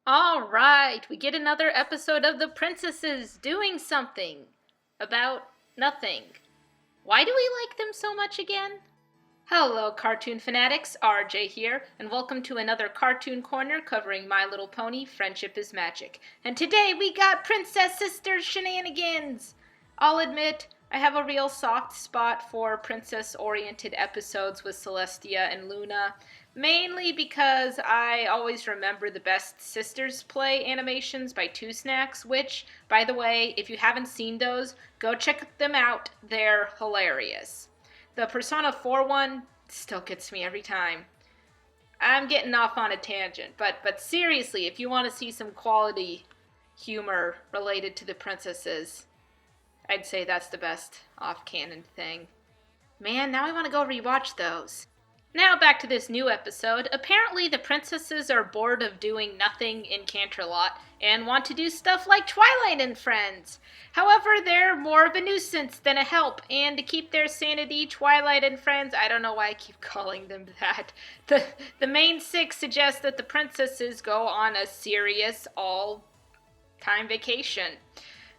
All right, we get another episode of The Princesses doing something about nothing. Why do we like them so much again? Hello, cartoon fanatics. RJ here, and welcome to another Cartoon Corner covering My Little Pony: Friendship is Magic. And today we got Princess Sisters shenanigans! I'll admit, I have a real soft spot for princess-oriented episodes with Celestia and Luna, mainly because I always remember the Best Sisters Play animations by Two Snacks, which, by the way, if you haven't seen those, go check them out. They're hilarious. The Persona 4 one still gets me every time. I'm getting off on a tangent, but seriously, if you want to see some quality humor related to the princesses, I'd say that's the best off-canon thing. Man, now I want to go rewatch those. Now back to this new episode. Apparently the princesses are bored of doing nothing in Canterlot and want to do stuff like Twilight and Friends. However, they're more of a nuisance than a help, and to keep their sanity, Twilight and Friends, I don't know why I keep calling them that, the main six suggest that the princesses go on a serious all-time vacation.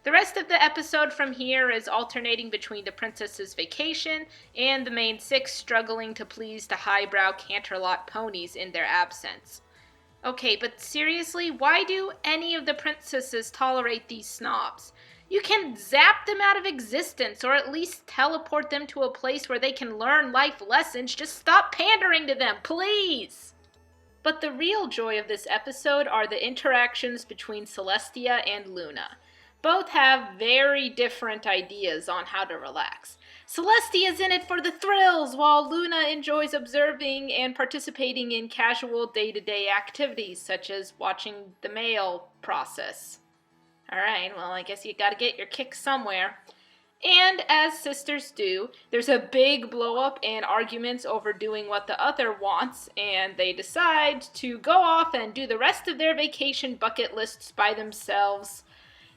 The rest of the episode from here is alternating between the princess's vacation and the main six struggling to please the highbrow Canterlot ponies in their absence. Okay, but seriously, why do any of the princesses tolerate these snobs? You can zap them out of existence, or at least teleport them to a place where they can learn life lessons. Just stop pandering to them, please! But the real joy of this episode are the interactions between Celestia and Luna. Both have very different ideas on how to relax. Celestia's in it for the thrills, while Luna enjoys observing and participating in casual day-to-day activities, such as watching the mail process. Alright, well, I guess you gotta get your kicks somewhere. And as sisters do, there's a big blow-up and arguments over doing what the other wants, and they decide to go off and do the rest of their vacation bucket lists by themselves.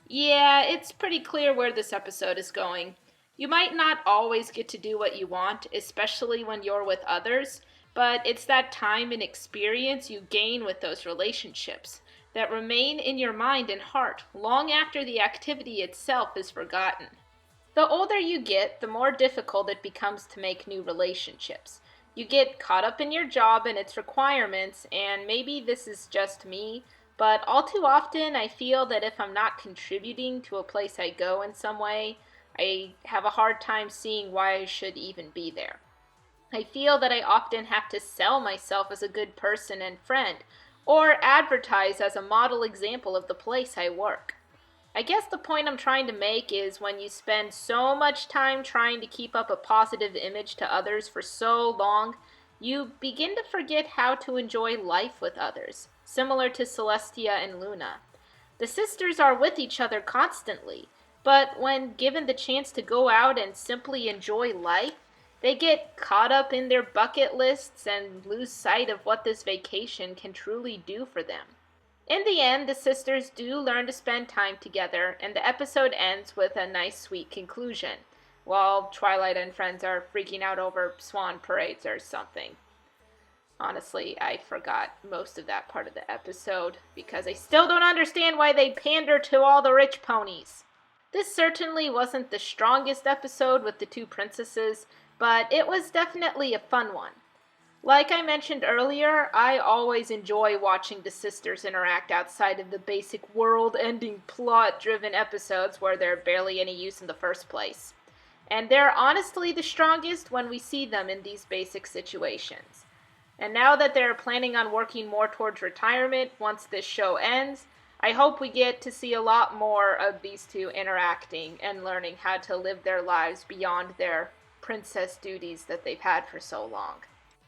Yeah, it's pretty clear where this episode is going. You might not always get to do what you want, especially when you're with others, but it's that time and experience you gain with those relationships that remain in your mind and heart long after the activity itself is forgotten. The older you get, the more difficult it becomes to make new relationships. You get caught up in your job and its requirements, and maybe this is just me, but all too often I feel that if I'm not contributing to a place I go in some way, I have a hard time seeing why I should even be there. I feel that I often have to sell myself as a good person and friend, or advertise as a model example of the place I work. I guess the point I'm trying to make is when you spend so much time trying to keep up a positive image to others for so long, you begin to forget how to enjoy life with others, similar to Celestia and Luna. The sisters are with each other constantly, but when given the chance to go out and simply enjoy life, they get caught up in their bucket lists and lose sight of what this vacation can truly do for them. In the end, the sisters do learn to spend time together, and the episode ends with a nice, sweet conclusion, while Twilight and Friends are freaking out over swan parades or something. Honestly, I forgot most of that part of the episode, because I still don't understand why they pander to all the rich ponies. This certainly wasn't the strongest episode with the two princesses, but it was definitely a fun one. Like I mentioned earlier, I always enjoy watching the sisters interact outside of the basic world-ending plot-driven episodes where they're barely any use in the first place. And they're honestly the strongest when we see them in these basic situations. And now that they're planning on working more towards retirement once this show ends, I hope we get to see a lot more of these two interacting and learning how to live their lives beyond their princess duties that they've had for so long.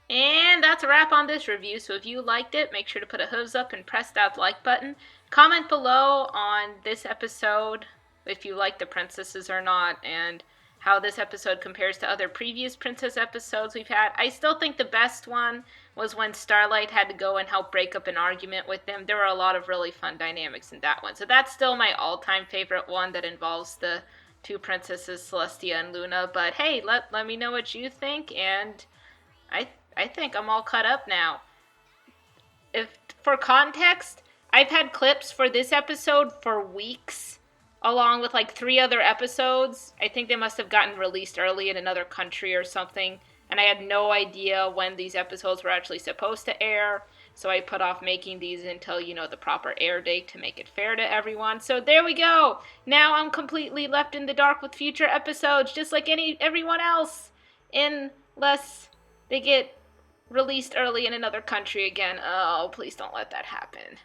And that's a wrap on this review, so if you liked it, make sure to put a hooves up and press that like button. Comment below on this episode if you like the princesses or not, and how this episode compares to other previous princess episodes we've had. I still think the best one was when Starlight had to go and help break up an argument with them. There were a lot of really fun dynamics in that one. So that's still my all-time favorite one that involves the two princesses, Celestia and Luna. But hey, let me know what you think, and I think I'm all caught up now. If for context, I've had clips for this episode for weeks, along with like 3 other episodes. I think they must have gotten released early in another country or something, and I had no idea when these episodes were actually supposed to air. So I put off making these until, the proper air date to make it fair to everyone. So there we go. Now I'm completely left in the dark with future episodes, just like everyone else, unless they get released early in another country again. Oh, please don't let that happen.